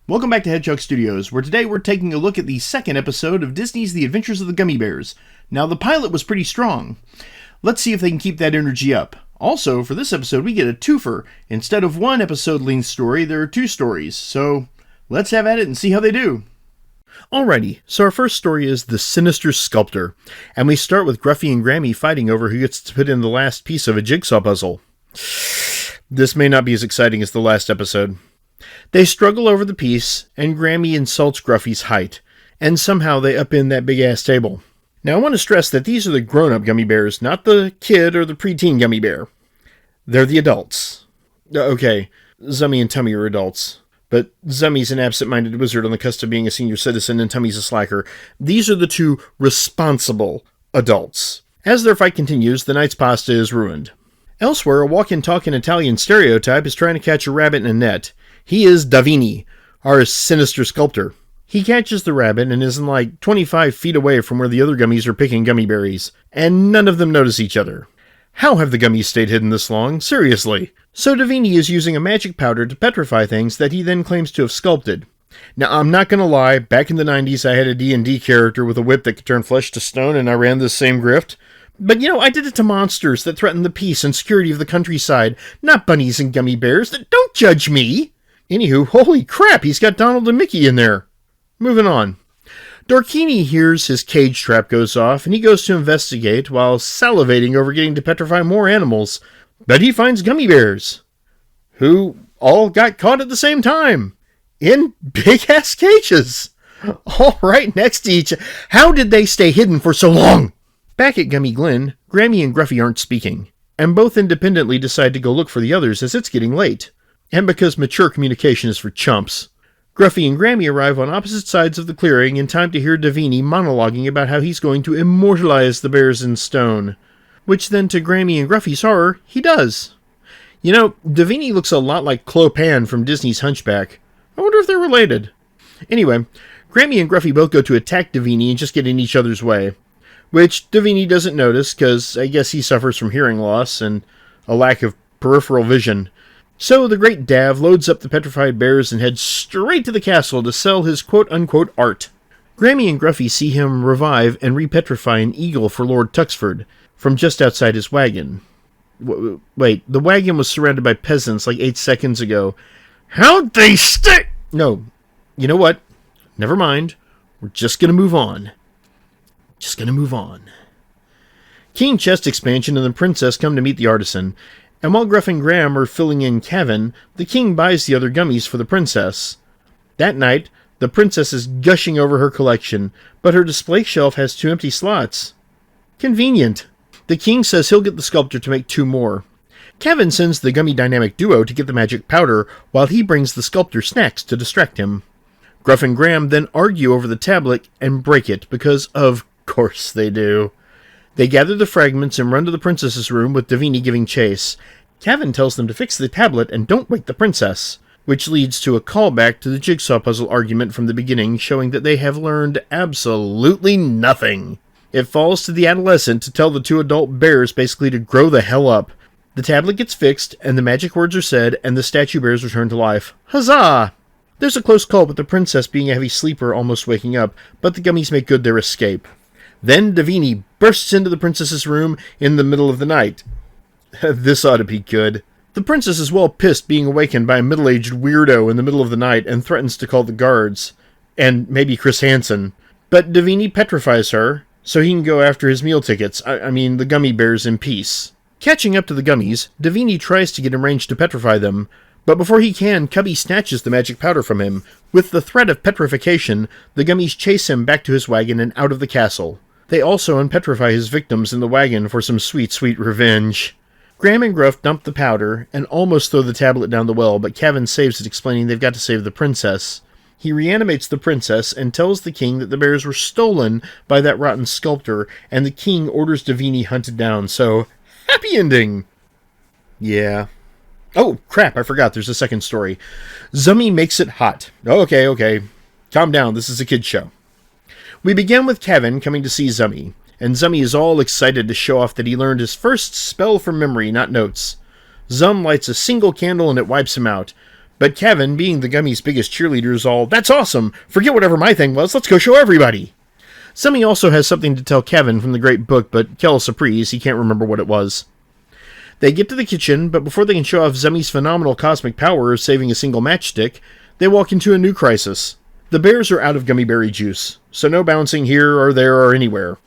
Welcome back to Hedgehog Studios, where today we're taking a look at the second episode of Disney's The Adventures of the Gummi Bears. Now, the pilot was pretty strong. Let's see if they can keep that energy up. Also, for this episode, we get a twofer. Instead of one episode-length story, there are two stories. So, let's have at it and see how they do. Alrighty, so our first story is The Sinister Sculptor, and we start with Gruffy and Grammy fighting over who gets to put in the last piece of a jigsaw puzzle. This may not be as exciting as the last episode. They struggle over the piece, and Grammy insults Gruffy's height, and somehow they upend that big-ass table. Now, I want to stress that these are the grown-up gummy bears, not the kid or the preteen gummy bear. They're the adults. Okay, Zummy and Tummy are adults, but Zummy's an absent-minded wizard on the cusp of being a senior citizen, and Tummy's a slacker. These are the two responsible adults. As their fight continues, the night's pasta is ruined. Elsewhere, a walk-in talking Italian stereotype is trying to catch a rabbit in a net. He is Davini, our sinister sculptor. He catches the rabbit and is like 25 feet away from where the other gummies are picking gummy berries, and none of them notice each other. How have the gummies stayed hidden this long? Seriously. So Davini is using a magic powder to petrify things that he then claims to have sculpted. Now, I'm not gonna lie, back in the 90s I had a D&D character with a whip that could turn flesh to stone, and I ran this same grift. But, I did it to monsters that threaten the peace and security of the countryside, not bunnies and gummy bears. Don't judge me! Anywho, holy crap, he's got Donald and Mickey in there. Moving on. Dorkini hears his cage trap goes off, and he goes to investigate while salivating over getting to petrify more animals. But he finds gummy bears, who all got caught at the same time, in big-ass cages, all right next to each other. How did they stay hidden for so long? Back at Gummy Glen, Grammy and Gruffy aren't speaking, and both independently decide to go look for the others as it's getting late. And because mature communication is for chumps. Gruffy and Grammy arrive on opposite sides of the clearing in time to hear Davini monologuing about how he's going to immortalize the bears in stone. Which then, to Grammy and Gruffy's horror, he does. Davini looks a lot like Clopan from Disney's Hunchback. I wonder if they're related. Anyway, Grammy and Gruffy both go to attack Davini and just get in each other's way. Which Davini doesn't notice, because I guess he suffers from hearing loss and a lack of peripheral vision. So the great Dav loads up the petrified bears and heads straight to the castle to sell his quote-unquote art. Grammy and Gruffy see him revive and repetrify an eagle for Lord Tuxford from just outside his wagon. Wait, the wagon was surrounded by peasants like 8 seconds ago. How'd they stay? No, you know what? Never mind. We're just gonna move on. King chest expansion and the princess come to meet the artisan. And while Gruff and Graham are filling in Kevin, the king buys the other gummies for the princess. That night, the princess is gushing over her collection, but her display shelf has 2 empty slots. Convenient. The king says he'll get the sculptor to make 2 more. Kevin sends the gummy dynamic duo to get the magic powder, while he brings the sculptor snacks to distract him. Gruff and Graham then argue over the tablet and break it, because of course they do. They gather the fragments and run to the princess's room with Davini giving chase. Kevin tells them to fix the tablet and don't wake the princess, which leads to a callback to the jigsaw puzzle argument from the beginning, showing that they have learned absolutely nothing. It falls to the adolescent to tell the 2 adult bears basically to grow the hell up. The tablet gets fixed, and the magic words are said, and the statue bears return to life. Huzzah! There's a close call with the princess being a heavy sleeper almost waking up, but the gummies make good their escape. Then Davini bursts into the princess's room in the middle of the night. This ought to be good. The princess is well pissed being awakened by a middle-aged weirdo in the middle of the night and threatens to call the guards. And maybe Chris Hansen. But Davini petrifies her, so he can go after his meal tickets, the gummy bears, in peace. Catching up to the gummies, Davini tries to get in range to petrify them, but before he can, Cubby snatches the magic powder from him. With the threat of petrification, the gummies chase him back to his wagon and out of the castle. They also unpetrify his victims in the wagon for some sweet, sweet revenge. Graham and Gruff dump the powder and almost throw the tablet down the well, but Kevin saves it, explaining they've got to save the princess. He reanimates the princess and tells the king that the bears were stolen by that rotten sculptor, and the king orders Davini hunted down, so happy ending! Yeah. Oh, crap, I forgot, there's a second story. Zummy makes it hot. Okay. Calm down, this is a kid's show. We begin with Kevin coming to see Zummy, and Zummy is all excited to show off that he learned his first spell from memory, not notes. Zum lights a single candle and it wipes him out, But Kevin, being the Gummy's biggest cheerleader, is all, "That's awesome! Forget whatever my thing was, let's go show everybody!" Zummi also has something to tell Kevin from the great book, but quelle surprise, he can't remember what it was. They get to the kitchen, but before they can show off Zummi's phenomenal cosmic power of saving a single matchstick, they walk into a new crisis. The bears are out of gummy berry juice, so no bouncing here or there or anywhere.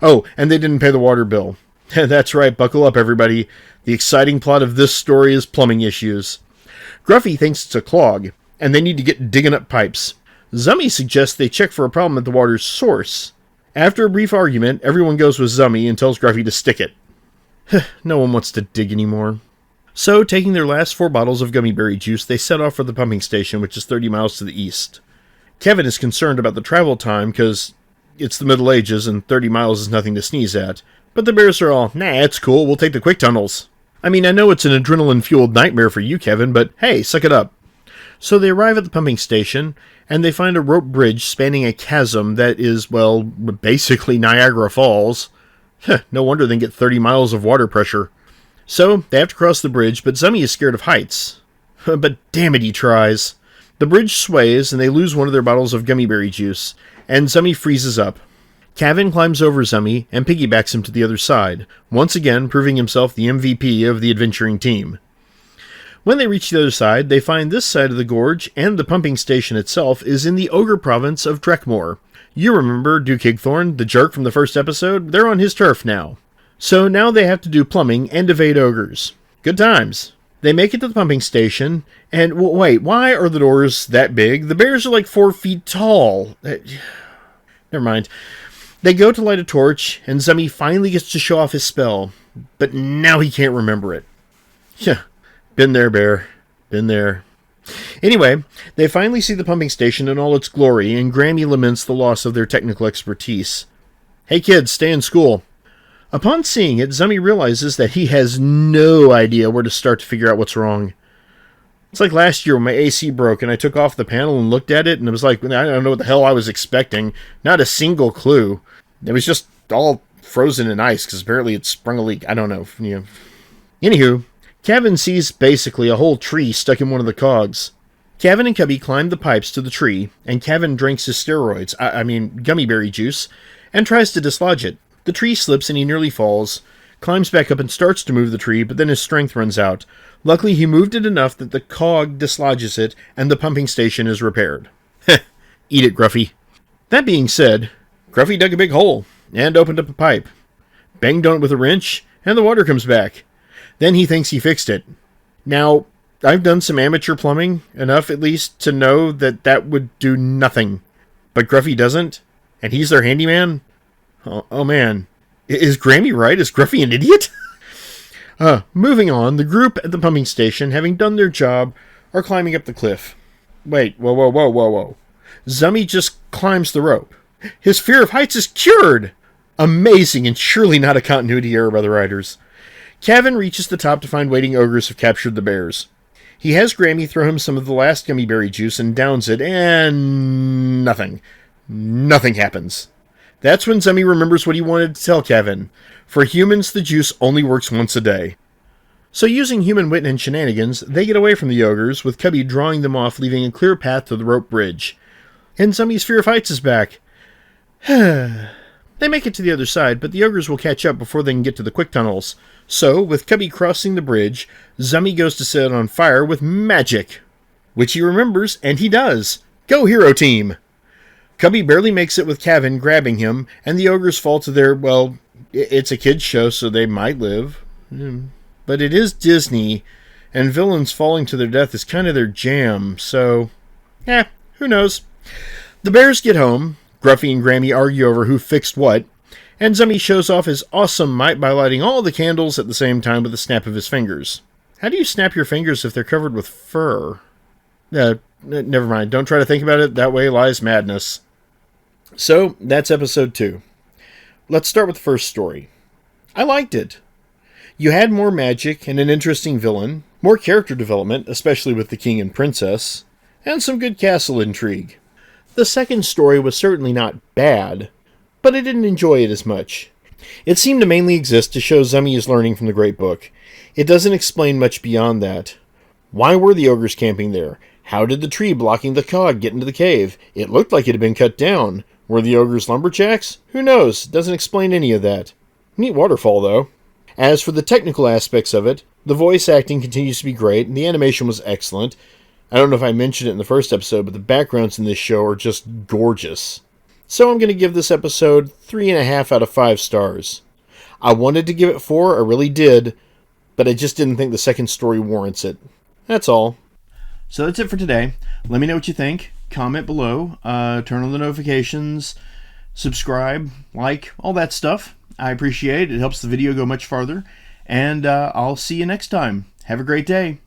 Oh, and they didn't pay the water bill. That's right, buckle up everybody. The exciting plot of this story is plumbing issues. Gruffy thinks it's a clog, and they need to get digging up pipes. Zummi suggests they check for a problem at the water's source. After a brief argument, everyone goes with Zummi and tells Gruffy to stick it. No one wants to dig anymore. So, taking their last 4 bottles of gummy berry juice, they set off for the pumping station, which is 30 miles to the east. Kevin is concerned about the travel time, because it's the Middle Ages and 30 miles is nothing to sneeze at. But the bears are all, "Nah, it's cool, we'll take the quick tunnels." I mean, I know it's an adrenaline-fueled nightmare for you, Kevin, but hey, suck it up. So they arrive at the pumping station, and they find a rope bridge spanning a chasm that is, well, basically Niagara Falls. No wonder they get 30 miles of water pressure. So, they have to cross the bridge, but Zummi is scared of heights. But damn it, he tries. The bridge sways, and they lose one of their bottles of gummy berry juice, and Zummi freezes up. Kevin climbs over Zummi and piggybacks him to the other side, once again proving himself the MVP of the adventuring team. When they reach the other side, they find this side of the gorge and the pumping station itself is in the ogre province of Drekmore. You remember Duke Higthorn, the jerk from the first episode? They're on his turf now. So now they have to do plumbing and evade ogres. Good times. They make it to the pumping station, and wait, why are the doors that big? The bears are like 4 feet tall. Never mind. They go to light a torch, and Zummi finally gets to show off his spell, but now he can't remember it. Yeah, been there, bear. Been there. Anyway, they finally see the pumping station in all its glory, and Grammy laments the loss of their technical expertise. "Hey kids, stay in school." Upon seeing it, Zummi realizes that he has no idea where to start to figure out what's wrong. It's like last year when my AC broke and I took off the panel and looked at it, and it was like, I don't know what the hell I was expecting. Not a single clue. It was just all frozen in ice, because apparently it sprung a leak. I don't know. Anywho, Kevin sees basically a whole tree stuck in one of the cogs. Kevin and Cubby climb the pipes to the tree, and Kevin drinks his steroids, gummy berry juice, and tries to dislodge it. The tree slips and he nearly falls, climbs back up and starts to move the tree, but then his strength runs out. Luckily, he moved it enough that the cog dislodges it, and the pumping station is repaired. Eat it, Gruffy. That being said, Gruffy dug a big hole, and opened up a pipe. Banged on it with a wrench, and the water comes back. Then he thinks he fixed it. Now, I've done some amateur plumbing, enough at least to know that that would do nothing. But Gruffy doesn't, and he's their handyman? Oh man. Is Grammy right? Is Gruffy an idiot? Moving on, the group at the pumping station, having done their job, are climbing up the cliff. Wait, whoa. Zummi just climbs the rope. His fear of heights is cured! Amazing, and surely not a continuity error by the writers. Kevin reaches the top to find waiting ogres have captured the bears. He has Grammy throw him some of the last gummy berry juice and downs it, and nothing. Nothing happens. That's when Zummi remembers what he wanted to tell Kevin. For humans, the juice only works once a day. So using human wit and shenanigans, they get away from the ogres, with Cubby drawing them off, leaving a clear path to the rope bridge. And Zummi's fear of heights is back. They make it to the other side, but the ogres will catch up before they can get to the quick tunnels. So, with Cubby crossing the bridge, Zummi goes to set it on fire with magic. Which he remembers, and he does. Go, hero team! Cubby barely makes it with Kevin grabbing him, and the ogres fall to their, well, it's a kid's show, so they might live. But it is Disney, and villains falling to their death is kind of their jam, so, who knows. The bears get home. Gruffy and Grammy argue over who fixed what, and Zummi shows off his awesome might by lighting all the candles at the same time with a snap of his fingers. How do you snap your fingers if they're covered with fur? Never mind. Don't try to think about it. That way lies madness. So, that's episode 2. Let's start with the first story. I liked it. You had more magic and an interesting villain, more character development, especially with the king and princess, and some good castle intrigue. The second story was certainly not bad, but I didn't enjoy it as much. It seemed to mainly exist to show Zummi is learning from the great book. It doesn't explain much beyond that. Why were the ogres camping there? How did the tree blocking the cog get into the cave? It looked like it had been cut down. Were the ogres lumberjacks? Who knows? Doesn't explain any of that. Neat waterfall, though. As for the technical aspects of it, the voice acting continues to be great, and the animation was excellent. I don't know if I mentioned it in the first episode, but the backgrounds in this show are just gorgeous. So I'm going to give this episode 3.5 out of 5 stars. I wanted to give it 4, I really did, but I just didn't think the second story warrants it. That's all. So that's it for today. Let me know what you think. Comment below. Turn on the notifications. Subscribe. Like. All that stuff. I appreciate it. It helps the video go much farther. And I'll see you next time. Have a great day.